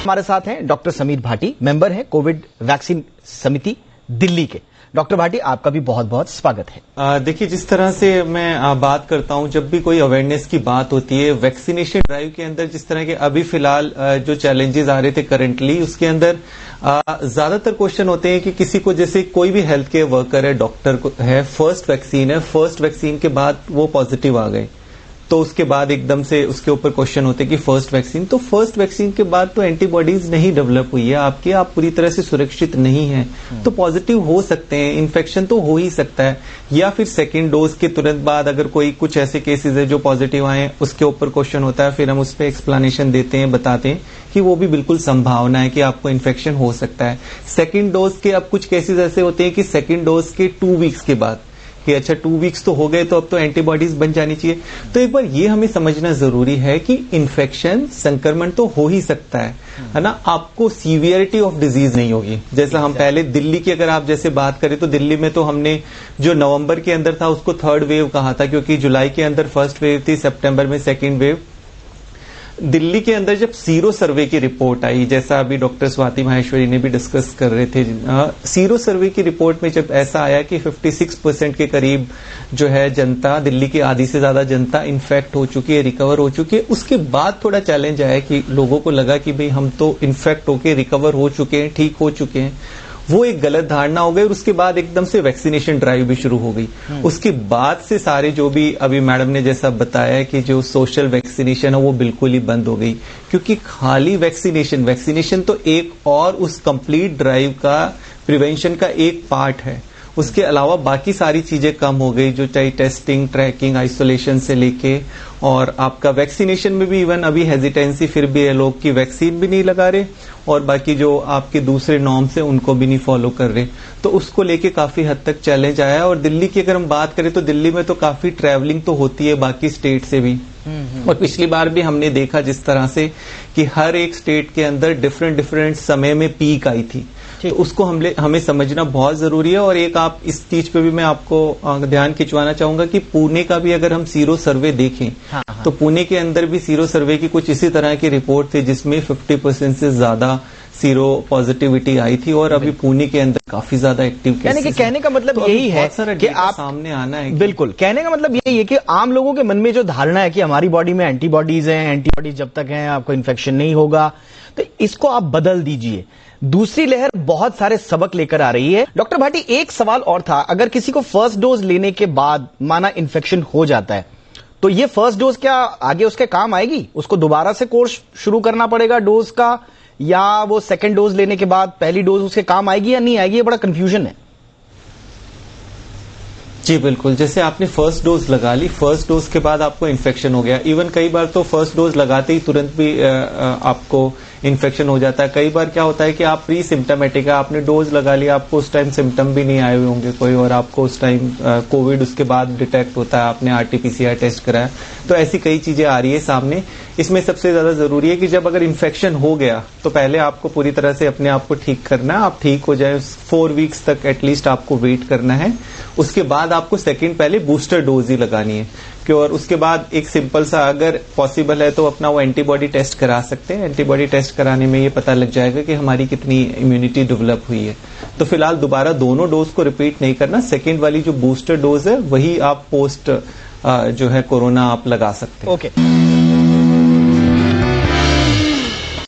हमारे साथ हैं डॉक्टर समीर भाटी, मेंबर हैं कोविड वैक्सीन समिति दिल्ली के। डॉक्टर भाटी, आपका भी बहुत बहुत स्वागत है। देखिए, जिस तरह से मैं बात करता हूं, जब भी कोई अवेयरनेस की बात होती है, वैक्सीनेशन ड्राइव के अंदर जिस तरह के अभी फिलहाल जो चैलेंजेस आ रहे थे करंटली, उसके अंदर ज्यादातर क्वेश्चन होते हैं कि किसी को, जैसे कोई भी हेल्थ केयर वर्कर है, डॉक्टर है, फर्स्ट वैक्सीन के बाद वो पॉजिटिव आ गए, तो उसके बाद एकदम से उसके ऊपर क्वेश्चन होते हैं कि फर्स्ट वैक्सीन के बाद तो एंटीबॉडीज नहीं डेवलप हुई है आपकी, आप पूरी तरह से सुरक्षित नहीं है, तो पॉजिटिव हो सकते हैं, इन्फेक्शन तो हो ही सकता है। या फिर सेकेंड डोज के तुरंत बाद अगर कोई कुछ ऐसे केसेस है जो पॉजिटिव आए, उसके ऊपर क्वेश्चन होता है, फिर हम उस पर एक्सप्लेनेशन देते हैं, बताते हैं कि वो भी बिल्कुल संभावना है कि आपको इन्फेक्शन हो सकता है। सेकेंड डोज के अब कुछ केसेस ऐसे होते हैं कि सेकेंड डोज के 2 वीक्स के बाद कि अच्छा 2 वीक्स तो हो गए, तो अब तो एंटीबॉडीज बन जानी चाहिए। तो एक बार ये हमें समझना जरूरी है कि इन्फेक्शन, संक्रमण तो हो ही सकता है ना, आपको सीवियरिटी ऑफ डिजीज नहीं होगी। जैसा हम पहले दिल्ली की अगर आप जैसे बात करें, तो दिल्ली में तो हमने जो नवंबर के अंदर था उसको थर्ड वेव कहा था, क्योंकि जुलाई के अंदर फर्स्ट वेव थी, सितंबर में सेकेंड वेव। दिल्ली के अंदर जब सीरो सर्वे की रिपोर्ट आई, जैसा अभी डॉक्टर स्वाति माहेश्वरी ने भी डिस्कस कर रहे थे, सीरो सर्वे की रिपोर्ट में जब ऐसा आया कि 56% के करीब जो है जनता, दिल्ली की आधी से ज्यादा जनता इन्फेक्ट हो चुकी है, रिकवर हो चुकी है, उसके बाद थोड़ा चैलेंज आया कि लोगों को लगा कि भाई हम तो इन्फेक्ट होके रिकवर हो चुके हैं, ठीक हो चुके हैं। वो एक गलत धारणा हो गई और उसके बाद एकदम से वैक्सीनेशन ड्राइव भी शुरू हो गई। उसके बाद से सारे जो भी अभी मैडम ने जैसा बताया कि जो सोशल वैक्सीनेशन है वो बिल्कुल ही बंद हो गई, क्योंकि खाली वैक्सीनेशन तो एक और उस कंप्लीट ड्राइव का, प्रिवेंशन का एक पार्ट है। उसके अलावा बाकी सारी चीजें कम हो गई, जो चाहे टेस्टिंग, ट्रैकिंग, आइसोलेशन से लेके, और आपका वैक्सीनेशन में भी इवन अभी हेजिटेंसी फिर भी है, लोग की वैक्सीन भी नहीं लगा रहे और बाकी जो आपके दूसरे नॉर्म्स हैं उनको भी नहीं फॉलो कर रहे। तो उसको लेके काफी हद तक चैलेंज आया। और दिल्ली की अगर हम बात करें तो दिल्ली में तो काफी ट्रैवलिंग तो होती है बाकी स्टेट से भी, और पिछली बार भी हमने देखा जिस तरह से कि हर एक स्टेट के अंदर डिफरेंट समय में पीक आई थी, तो उसको हमें समझना बहुत जरूरी है। और एक आप इस चीज पे भी मैं आपको ध्यान खिंचवाना चाहूंगा कि पुणे का भी अगर हम सीरो सर्वे देखें, तो पुणे के अंदर भी सीरो सर्वे की कुछ इसी तरह की रिपोर्ट थी जिसमें 50% से ज्यादा सीरो पॉजिटिविटी आई थी, और अभी पुणे के अंदर काफी ज्यादा एक्टिव केसेस। यानी कि कहने का मतलब तो यही है कि आप सामने आना है। बिल्कुल, कहने का मतलब यही है कि आम लोगों के मन में जो धारणा है कि हमारी बॉडी में एंटीबॉडीज हैं, एंटीबॉडीज जब तक हैं आपको इन्फेक्शन नहीं होगा, तो इसको आप बदल दीजिए। दूसरी लहर बहुत सारे सबक लेकर आ रही है। डॉक्टर भाटी, एक सवाल और था, अगर किसी को फर्स्ट डोज लेने के बाद माना इन्फेक्शन हो जाता है, तो ये फर्स्ट डोज क्या आगे उसके काम आएगी? उसको दोबारा से कोर्स शुरू करना पड़ेगा डोज का, या वो सेकेंड डोज लेने के बाद पहली डोज उसके काम आएगी या नहीं आएगी? ये बड़ा कंफ्यूजन है। जी बिल्कुल, जैसे आपने फर्स्ट डोज लगा ली, फर्स्ट डोज के बाद आपको इन्फेक्शन हो गया, इवन कई बार तो फर्स्ट डोज लगाते ही तुरंत भी आपको इन्फेक्शन हो जाता है। कई बार क्या होता है कि आप प्री सिम्टमेटिक है, आपने डोज लगा लिया, आपको उस टाइम सिम्टम भी नहीं आए हुए होंगे कोई, और आपको उस टाइम कोविड उसके बाद डिटेक्ट होता है, आपने आरटीपीसीआर टेस्ट कराया, तो ऐसी कई चीजें आ रही है सामने। इसमें सबसे ज्यादा जरूरी है कि जब अगर इन्फेक्शन हो गया तो पहले आपको पूरी तरह से अपने आप को ठीक करना है, आप ठीक हो जाए, 4 वीक्स तक एटलीस्ट आपको वेट करना है। उसके बाद आपको सेकेंड पहले बूस्टर डोज ही लगानी है, और उसके बाद एक सिंपल सा, अगर पॉसिबल है तो अपना वो एंटीबॉडी टेस्ट करा सकते हैं। एंटीबॉडी टेस्ट कराने में ये पता लग जाएगा कि हमारी कितनी इम्यूनिटी डेवलप हुई है। तो फिलहाल दोबारा दोनों डोज को रिपीट नहीं करना, सेकेंड वाली जो बूस्टर डोज है वही आप पोस्ट जो है कोरोना आप लगा सकते हैं। ओके।